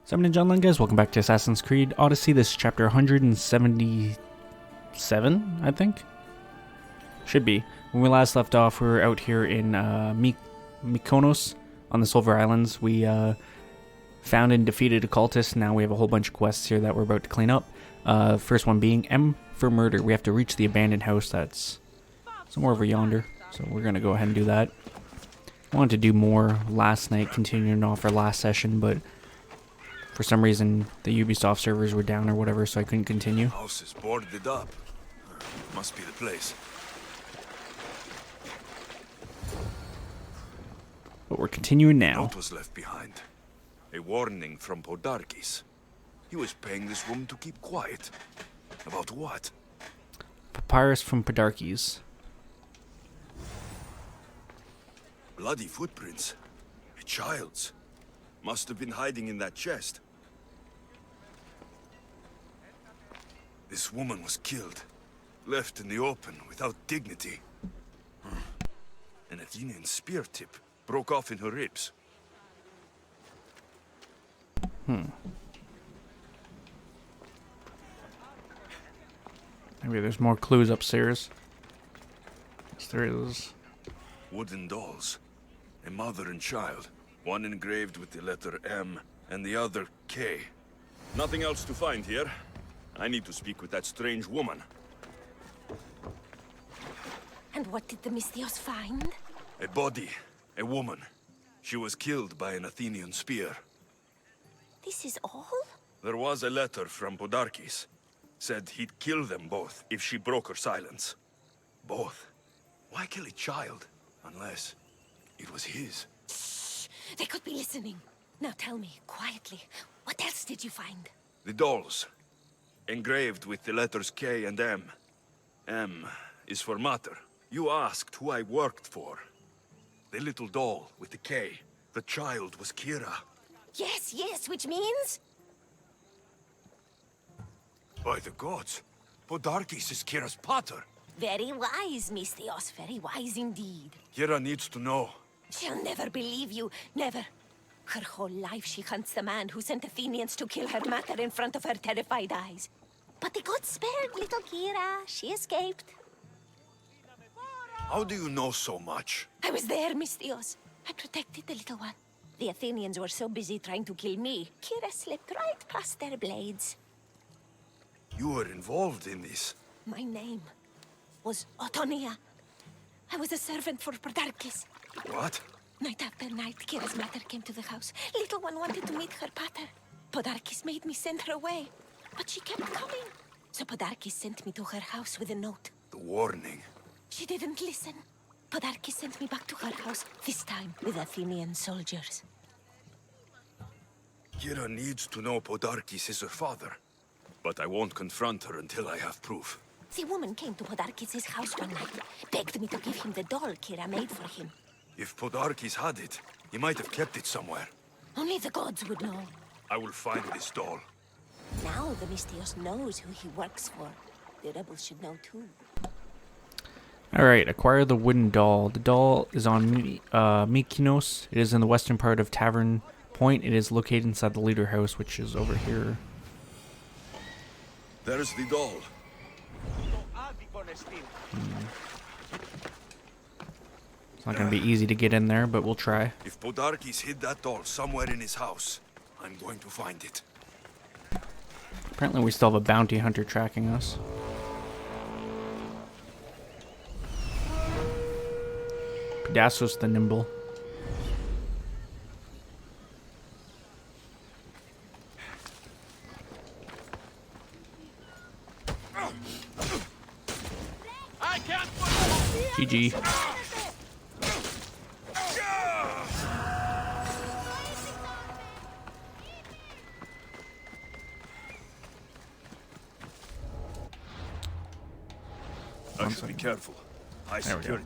Summon and John guys, welcome back to Assassin's Creed Odyssey. This is chapter 177, I think? Should be. When we last left off, we were out here in Mykonos on the Silver Islands. We found and defeated a cultist. Now we have a whole bunch of quests here that we're about to clean up. First one being M for murder. We have to reach the abandoned house that's somewhere over yonder. So we're going to go ahead and do that. I wanted to do more last night, continuing off our last session, but for some reason, the Ubisoft servers were down or whatever, so I couldn't continue. House is boarded up. Must be the place. But we're continuing now. Note was left behind. A warning from Podarkis. He was paying this woman to keep quiet. About what? Papyrus from Podarkis. Bloody footprints. A child's. Must have been hiding in that chest. This woman was killed. Left in the open without dignity. An Athenian spear tip broke off in her ribs. Maybe there's more clues upstairs. Yes, there is. Wooden dolls. A mother and child. One engraved with the letter M and the other K. Nothing else to find here. I need to speak with that strange woman. And what did the Mystios find? A body. A woman. She was killed by an Athenian spear. This is all? There was a letter from Podarkis. Said he'd kill them both if she broke her silence. Both. Why kill a child? Unless it was his. Shh! They could be listening. Now tell me, quietly, what else did you find? The dolls. Engraved with the letters K and M. M is for mater. You asked who I worked for. The little doll with the K. The child was Kira. Yes, which means? By the gods, Podarkis is Kira's pater. Very wise, Mystios, very wise indeed. Kira needs to know. She'll never believe you, never. Her whole life she hunts the man who sent Athenians to kill her mater in front of her terrified eyes. But the gods spared little Kira. She escaped. How do you know so much? I was there, Mystios. I protected the little one. The Athenians were so busy trying to kill me, Kira slipped right past their blades. You were involved in this. My name was Otonia. I was a servant for Podarkis. What? Night after night, Kira's mother came to the house. Little one wanted to meet her pater. Podarkis made me send her away, but she kept coming. So Podarkis sent me to her house with a note. The warning. She didn't listen. Podarkis sent me back to her house, this time with Athenian soldiers. Kira needs to know Podarkis is her father. But I won't confront her until I have proof. The woman came to Podarkis' house one night, begged me to give him the doll Kira made for him. If Podarkis had it, he might have kept it somewhere. Only the gods would know. I will find this doll. Now the Mystios knows who he works for. The rebels should know too. Alright, acquire the wooden doll. The doll is on Mykonos. It is in the western part of Tavern Point. It is located inside the leader house, which is over here. There's the doll. It's not going to be easy to get in there, but we'll try. If Podarkis hid that doll somewhere in his house, I'm going to find it. Apparently we still have a bounty hunter tracking us. Pedassos the Nimble. GG. I should be careful. High security.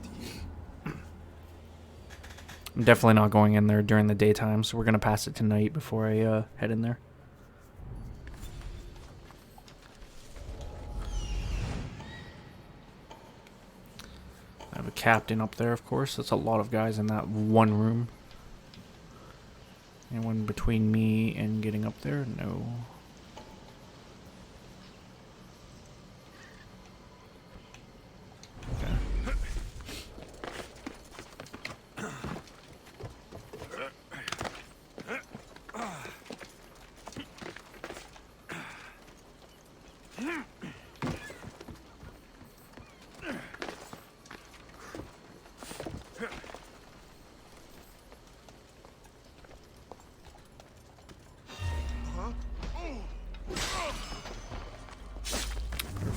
I'm definitely not going in there during the daytime, so we're going to pass it tonight before I head in there. I have a captain up there, of course. That's a lot of guys in that one room. Anyone between me and getting up there? No. Okay.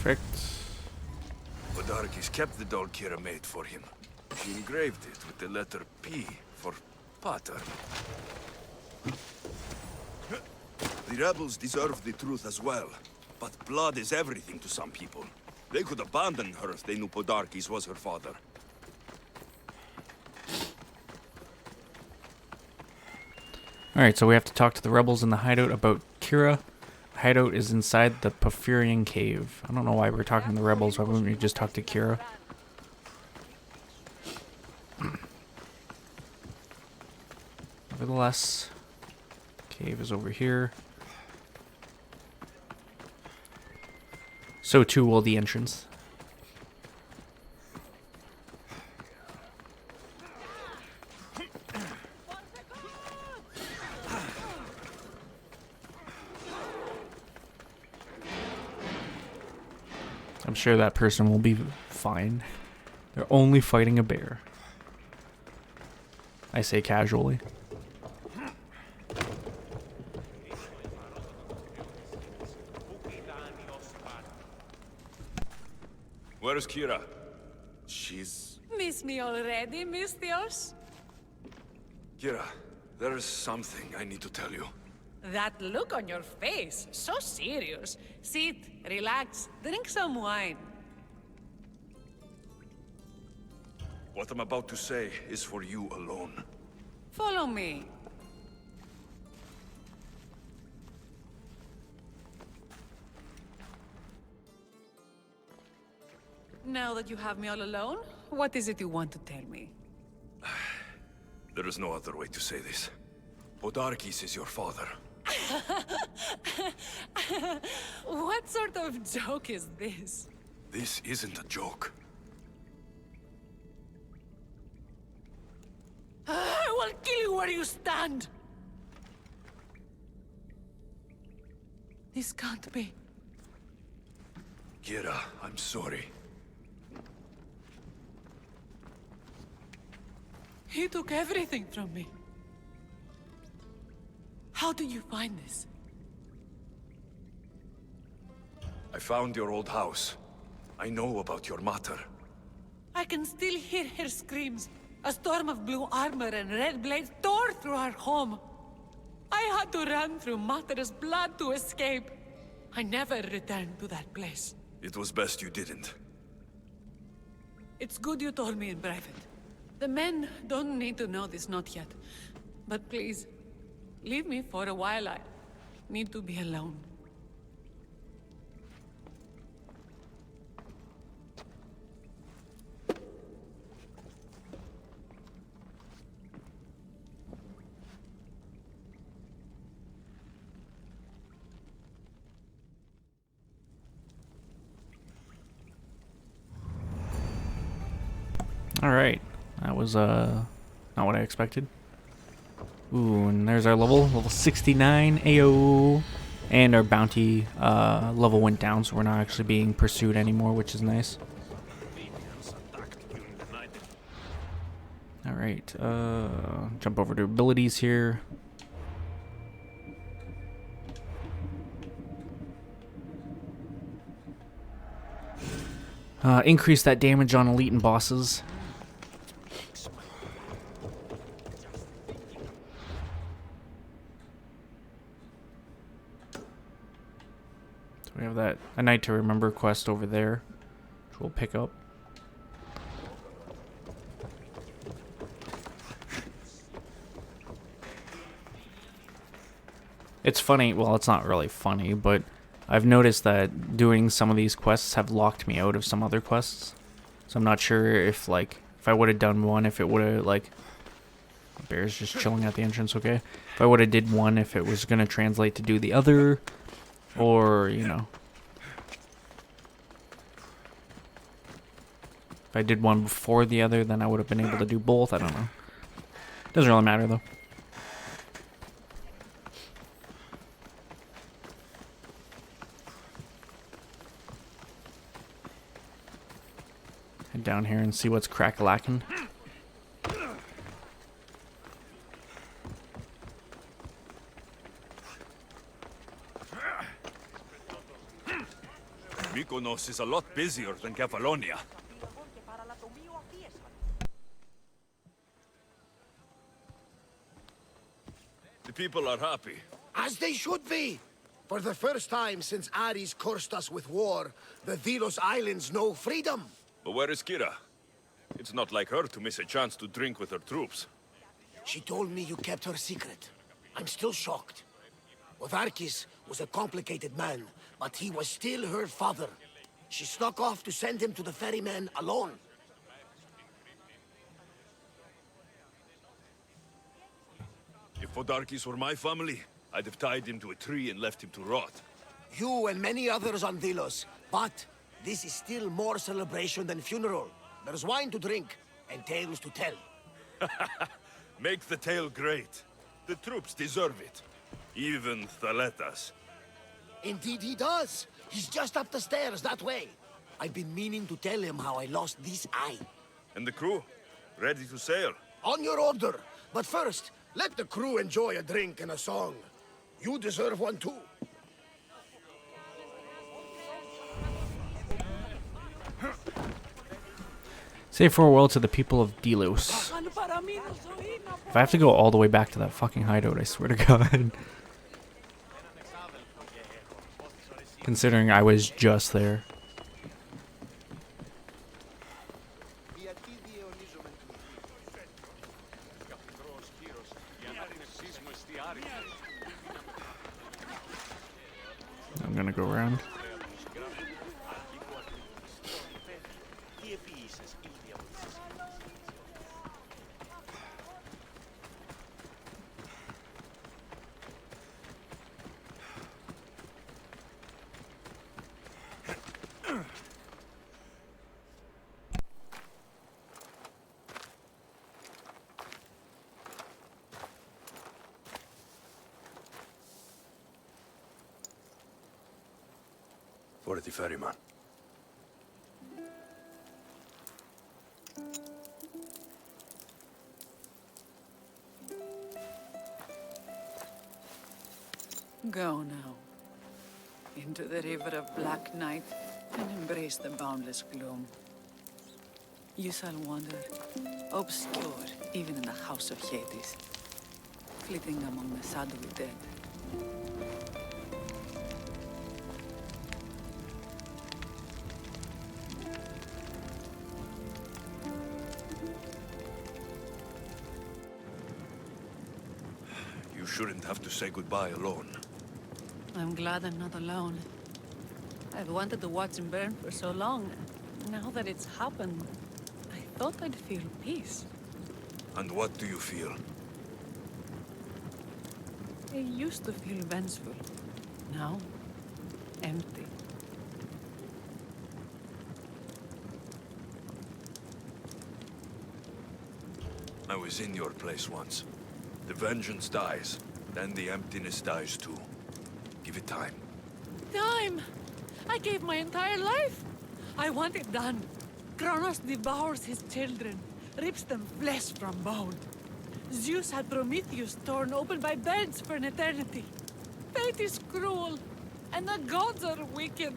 Perfect. Podarkis kept the doll Kira made for him. She engraved it with the letter P for Pater. The rebels deserve the truth as well, but blood is everything to some people. They could abandon her if they knew Podarkis was her father. Alright, so we have to talk to the rebels in the hideout about Kira. The hideout is inside the Porphyrian cave. I don't know why we're talking to the rebels. Why wouldn't we just talk to Kira? Nevertheless, cave is over here. So too will the entrance. I'm sure that person will be fine. They're only fighting a bear. I say casually. Where's Kira? She's... Miss me already, Mistios? Kira, there's something I need to tell you. That look on your face, so serious. Sit, relax, drink some wine. What I'm about to say is for you alone. Follow me. Now that you have me all alone, what is it you want to tell me? There is no other way to say this. Podarkis is your father. What sort of joke is this? This isn't a joke. I will kill you where you stand! This can't be. Kira, I'm sorry. He took everything from me. How did you find this? I found your old house. I know about your mater. I can still hear her screams. A storm of blue armor and red blades tore through our home. I had to run through Mater's blood to escape. I never returned to that place. It was best you didn't. It's good you told me in private. The men don't need to know this, not yet. But please, leave me for a while. I need to be alone. Alright. That was not what I expected. Ooh, and there's our level 69 AO. And our bounty level went down, so we're not actually being pursued anymore, which is nice. Alright, jump over to abilities here. Increase that damage on elite and bosses. So we have that A Night to Remember quest over there, which we'll pick up. It's funny, well, it's not really funny, but I've noticed that doing some of these quests have locked me out of some other quests. So I'm not sure if, like, if I would have done one, if it would have, like, Bear's just chilling at the entrance, okay. If I would have did one, if it was going to translate to do the other, or, you know. If I did one before the other, then I would have been able to do both. I don't know. Doesn't really matter, though. Head down here and see what's crack-a-lackin'. Mykonos is a lot busier than Kefalonia. The people are happy. As they should be. For the first time since Ares cursed us with war, the Delos Islands know freedom. But where is Kira? It's not like her to miss a chance to drink with her troops. She told me you kept her secret. I'm still shocked. Otharkis was a complicated man, but he was still her father. She snuck off to send him to the ferryman alone. If Odarkis were my family, I'd have tied him to a tree and left him to rot. You and many others on Delos, but this is still more celebration than funeral. There's wine to drink, and tales to tell. Make the tale great. The troops deserve it. Even Thaletas. Indeed he does. He's just up the stairs that way. I've been meaning to tell him how I lost this eye. And the crew? Ready to sail? On your order. But first, let the crew enjoy a drink and a song. You deserve one too. Say farewell to the people of Delos. If I have to go all the way back to that fucking hideout, I swear to God. Considering I was just there. I'm gonna go around. For the ferryman. Go now. Into the river of black night and embrace the boundless gloom. You shall wander, obscure even in the house of Hades, flitting among the shadowy dead. You shouldn't have to say goodbye alone. I'm glad I'm not alone. I've wanted to watch him burn for so long. Now that it's happened, I thought I'd feel peace. And what do you feel? I used to feel vengeful. Now, empty. I was in your place once. The vengeance dies, then the emptiness dies too. Give it time. Time! I gave my entire life! I want it done. Kronos devours his children, rips them flesh from bone. Zeus had Prometheus torn open by birds for an eternity. Fate is cruel, and the gods are wicked.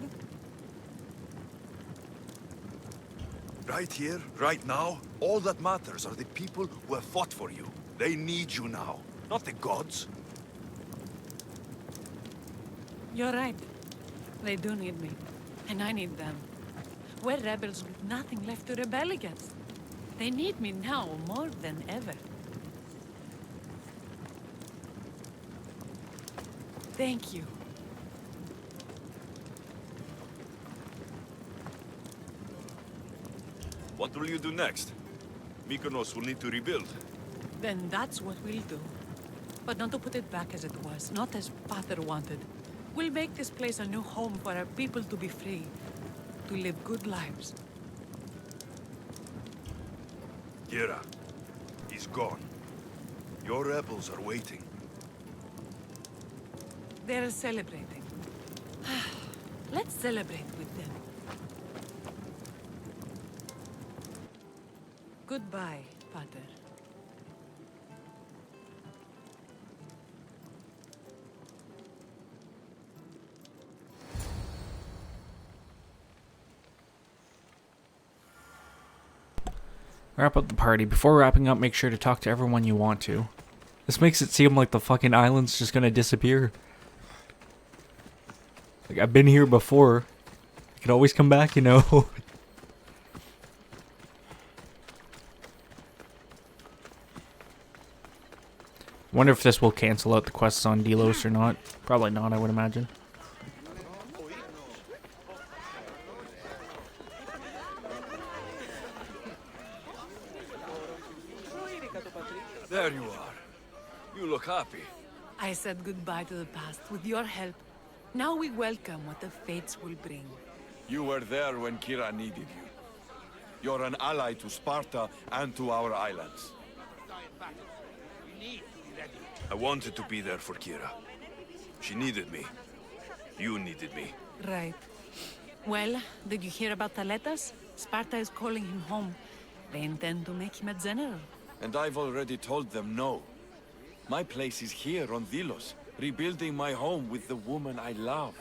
Right here, right now, all that matters are the people who have fought for you. They need you now, not the gods. You're right. They do need me, and I need them. We're rebels with nothing left to rebel against. They need me now more than ever. Thank you. What will you do next? Mykonos will need to rebuild. Then that's what we'll do. But not to put it back as it was, not as Father wanted. We'll make this place a new home for our people to be free, to live good lives. Kira, he's gone. Your rebels are waiting. They're celebrating. Let's celebrate with them. Goodbye, Pater. Wrap up the party. Before wrapping up, make sure to talk to everyone you want to. This makes it seem like the fucking island's just gonna disappear. Like, I've been here before. I can always come back, you know. Wonder if this will cancel out the quests on Delos or not. Probably not, I would imagine. There you are. You look happy. I said goodbye to the past with your help. Now we welcome what the fates will bring. You were there when Kira needed you. You're an ally to Sparta and to our islands. I wanted to be there for Kira. She needed me. You needed me. Right. Well, did you hear about Thaletas? Sparta is calling him home. They intend to make him a general. And I've already told them no. My place is here on Delos, rebuilding my home with the woman I love.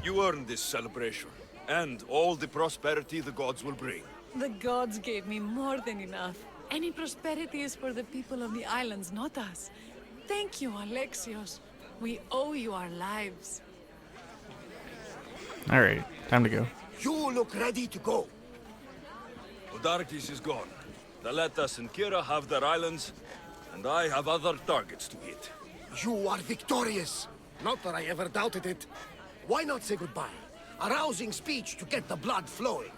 You earned this celebration, and all the prosperity the gods will bring. The gods gave me more than enough. Any prosperity is for the people of the islands, not us. Thank you, Alexios. We owe you our lives. Alright, time to go. You look ready to go. Odarkis is gone. Thaletas and Kira have their islands, and I have other targets to hit. You are victorious. Not that I ever doubted it. Why not say goodbye? A rousing speech to get the blood flowing.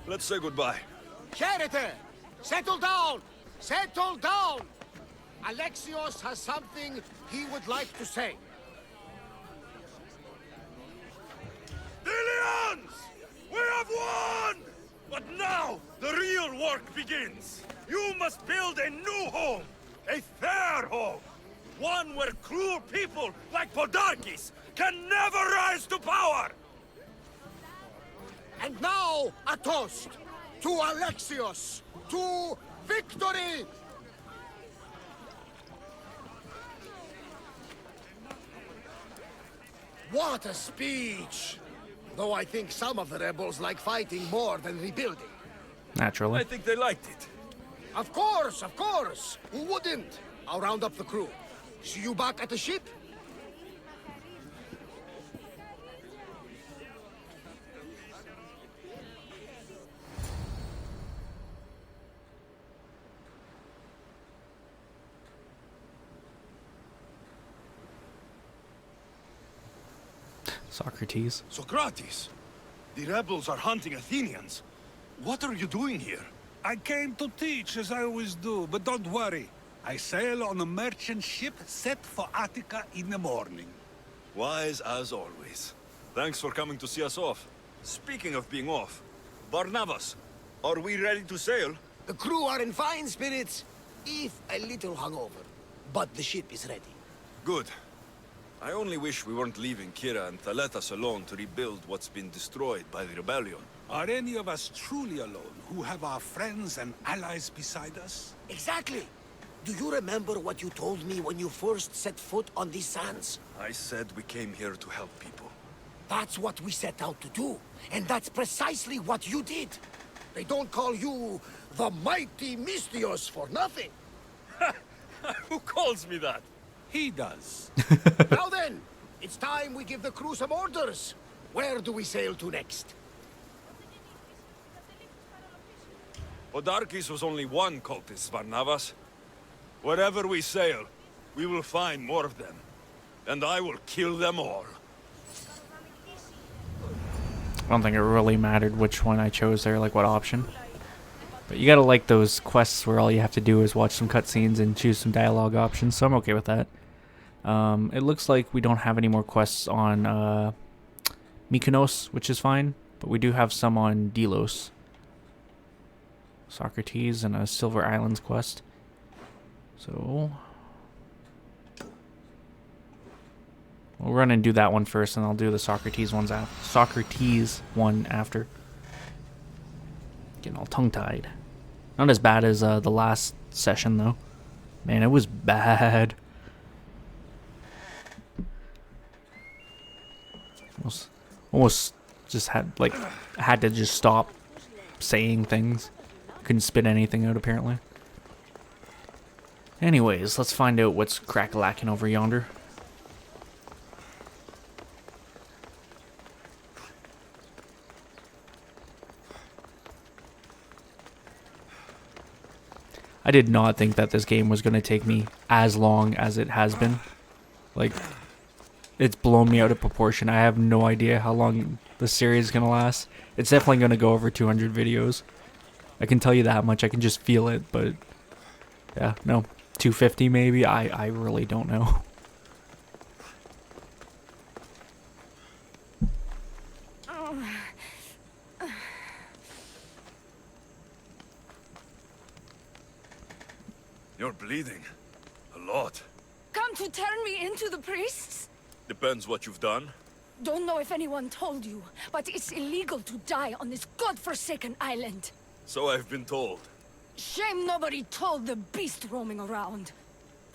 Let's say goodbye. Charity! Settle down! Settle down! Alexios has something he would like to say. Delians! We have won! But now, the real work begins. You must build a new home. A fair home. One where cruel people like Podarkis can never rise to power! And now, a toast to Alexios, to victory! What a speech! Though I think some of the rebels like fighting more than rebuilding. Naturally. I think they liked it. Of course, of course! Who wouldn't? I'll round up the crew. See you back at the ship? Socrates. Socrates, the rebels are hunting Athenians. What are you doing here? I came to teach, as I always do, but don't worry. I sail on a merchant ship set for Attica in the morning. Wise as always. Thanks for coming to see us off. Speaking of being off, Barnabas, are we ready to sail? The crew are in fine spirits, if a little hungover. But the ship is ready. Good. I only wish we weren't leaving Kira and Thaletas alone to rebuild what's been destroyed by the rebellion. Are any of us truly alone, who have our friends and allies beside us? Exactly! Do you remember what you told me when you first set foot on these sands? I said we came here to help people. That's what we set out to do. And that's precisely what you did. They don't call you the mighty Mystios for nothing. Who calls me that? He does. Now then, it's time we give the crew some orders. Where do we sail to next? Podarkis was only one cultist, Barnabas. Wherever we sail, we will find more of them. And I will kill them all. I don't think it really mattered which one I chose there, like what option. But you gotta like those quests where all you have to do is watch some cutscenes and choose some dialogue options, so I'm okay with that. It looks like we don't have any more quests on Mykonos, which is fine, but we do have some on Delos. Socrates and a Silver Islands quest. So we'll run and do that one first, and I'll do the Socrates one after. Getting all tongue-tied. Not as bad as the last session, though. Man, it was bad. Almost just had to just stop saying things. Couldn't spit anything out, apparently. Anyways, let's find out what's crack-a-lacking over yonder. I did not think that this game was going to take me as long as it has been. Like, it's blown me out of proportion. I have no idea how long the series is going to last. It's definitely going to go over 200 videos. I can tell you that much. I can just feel it, but yeah, no. 250 maybe? I really don't know. You're bleeding. A lot. Come to turn me into the priests? Depends what you've done. Don't know if anyone told you, but it's illegal to die on this godforsaken island. So I've been told. Shame nobody told the beast roaming around.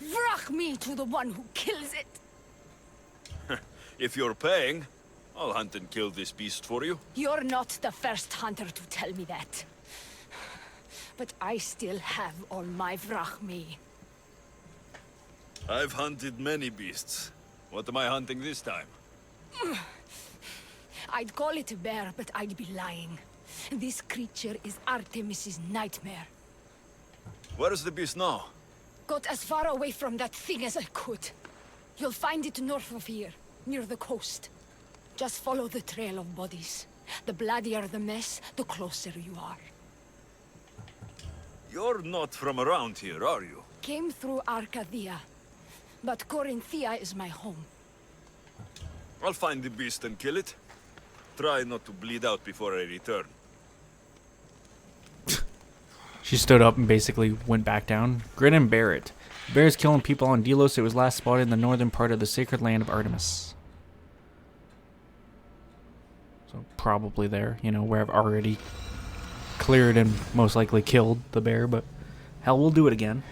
Vrach me to the one who kills it. If you're paying, I'll hunt and kill this beast for you. You're not the first hunter to tell me that. But I still have all my vrach me. I've hunted many beasts. What am I hunting this time? I'd call it a bear, but I'd be lying. This creature is Artemis's nightmare. Where is the beast now? Got as far away from that thing as I could. You'll find it north of here, near the coast. Just follow the trail of bodies. The bloodier the mess, the closer you are. You're not from around here, are you? Came through Arcadia, but Corinthia is my home. I'll find the beast and kill it. Try not to bleed out before I return. She stood up and basically went back down. Grin and bear it. The bear is killing people on Delos. It was last spotted in the northern part of the sacred land of Artemis. So probably there, you know, where I've already cleared and most likely killed the bear, but hell, we'll do it again.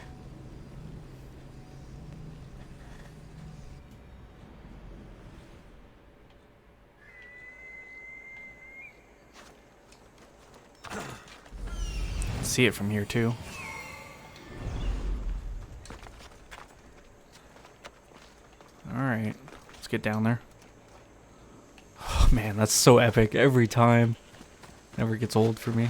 See it from here too. Alright, let's get down there. Oh man, that's so epic every time. Never gets old for me.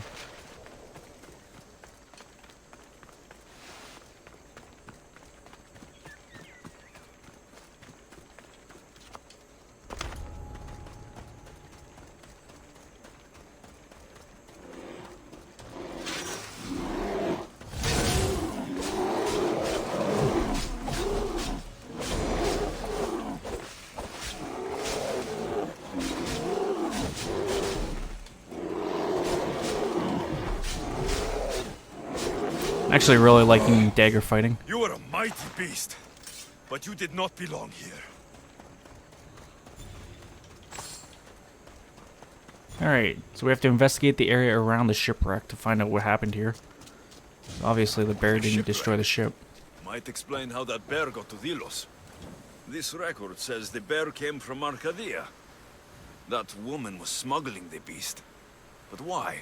Actually really liking dagger fighting. You are a mighty beast, but you did not belong here. Alright, so we have to investigate the area around the shipwreck to find out what happened here. Obviously the bear didn't destroy the ship. Might explain how that bear got to Delos. This record says the bear came from Arcadia. That woman was smuggling the beast. But why?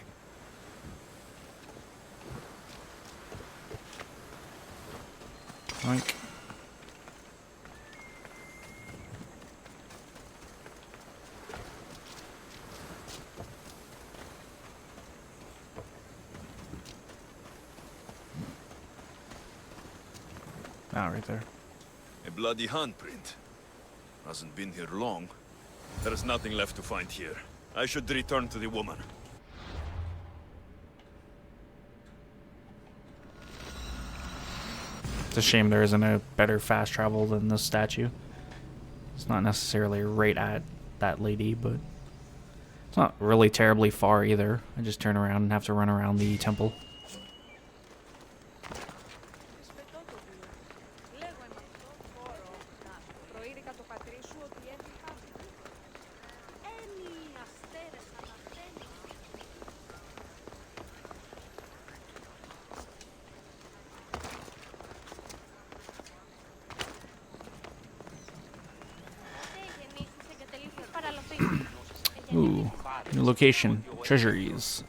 Like, right there. A bloody handprint. Hasn't been here long. There is nothing left to find here. I should return to the woman. It's a shame there isn't a better fast travel than this statue. It's not necessarily right at that lady, but it's not really terribly far either. I just turn around and have to run around the temple. Ooh, new location, treasuries.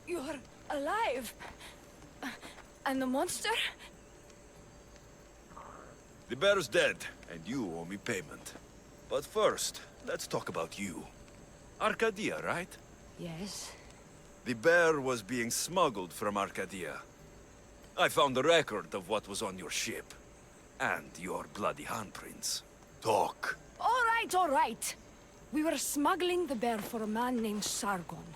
You're alive. And the monster? The bear's dead, and you owe me payment. But first, let's talk about you. Arcadia, right? Yes. The bear was being smuggled from Arcadia. I found the record of what was on your ship. And your bloody handprints. Talk. All right. We were smuggling the bear for a man named Sargon.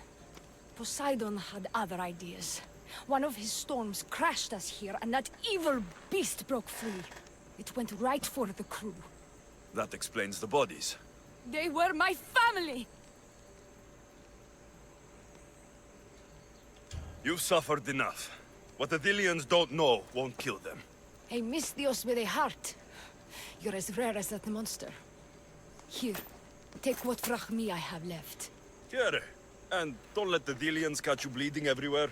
Poseidon had other ideas. One of his storms crashed us here, and that evil beast broke free. It went right for the crew. That explains the bodies. They were my family! You've suffered enough. What the Dillians don't know won't kill them. A Misthios with a heart. You're as rare as that monster. Here, take what frachmi I have left. Here. And don't let the Dillians catch you bleeding everywhere.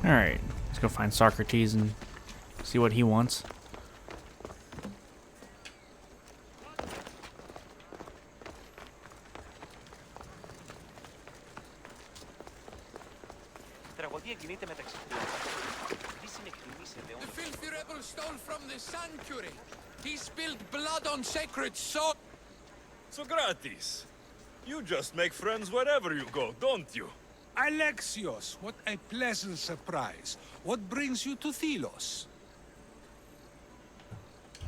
Alright, let's go find Socrates and see what he wants. The filthy rebel stole from the sanctuary. He spilled blood on sacred sword. Socrates, you just make friends wherever you go, don't you? Alexios, what a pleasant surprise. What brings you to Thelos?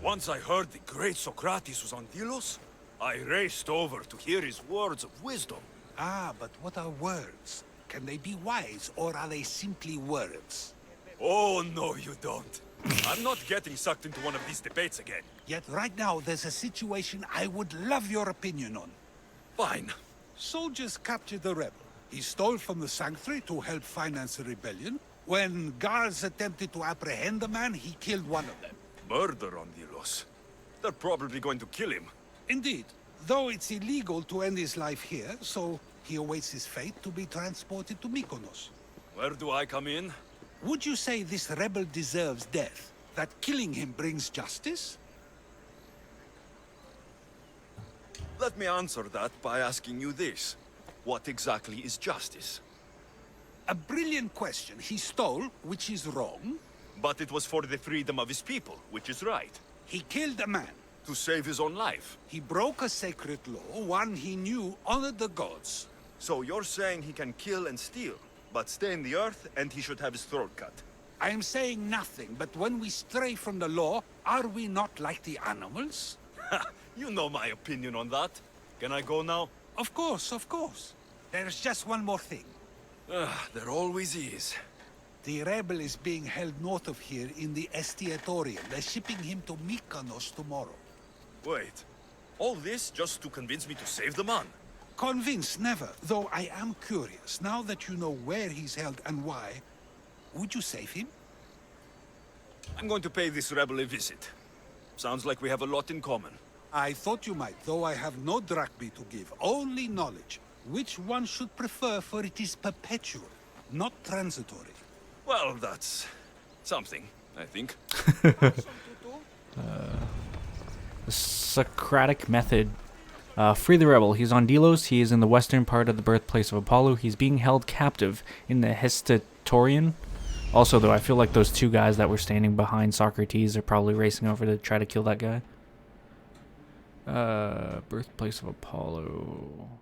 Once I heard the great Socrates was on Delos, I raced over to hear his words of wisdom. Ah, but what are words? Can they be wise, or are they simply words? Oh, no, you don't. I'm not getting sucked into one of these debates again. Yet right now, there's a situation I would love your opinion on. Fine. Soldiers captured the rebel. He stole from the sanctuary to help finance the rebellion. When guards attempted to apprehend the man, he killed one of them. Murder on Delos. They're probably going to kill him. Indeed. Though it's illegal to end his life here, so he awaits his fate to be transported to Mykonos. Where do I come in? Would you say this rebel deserves death? That killing him brings justice? Let me answer that by asking you this. What exactly is justice? A brilliant question. He stole, which is wrong. But it was for the freedom of his people, which is right. He killed a man. To save his own life. He broke a sacred law, one he knew honored the gods. So you're saying he can kill and steal, but stay in the earth and he should have his throat cut? I am saying nothing, but when we stray from the law, are we not like the animals? You know my opinion on that. Can I go now? Of course, of course. There's just one more thing. There always is. The rebel is being held north of here in the Estiatorium. They're shipping him to Mykonos tomorrow. Wait. All this just to convince me to save the man? Convinced, never. Though I am curious, now that you know where he's held and why, would you save him? I'm going to pay this rebel a visit. Sounds like we have a lot in common. I thought you might, though I have no drachmi to give, only knowledge. Which one should prefer, for it is perpetual, not transitory. Well, that's something, I think. The Socratic method. Free the rebel. He's on Delos. He is in the western part of the birthplace of Apollo. He's being held captive in the Hestatorian. Also, though, I feel like those two guys that were standing behind Socrates are probably racing over to try to kill that guy. Birthplace of Apollo.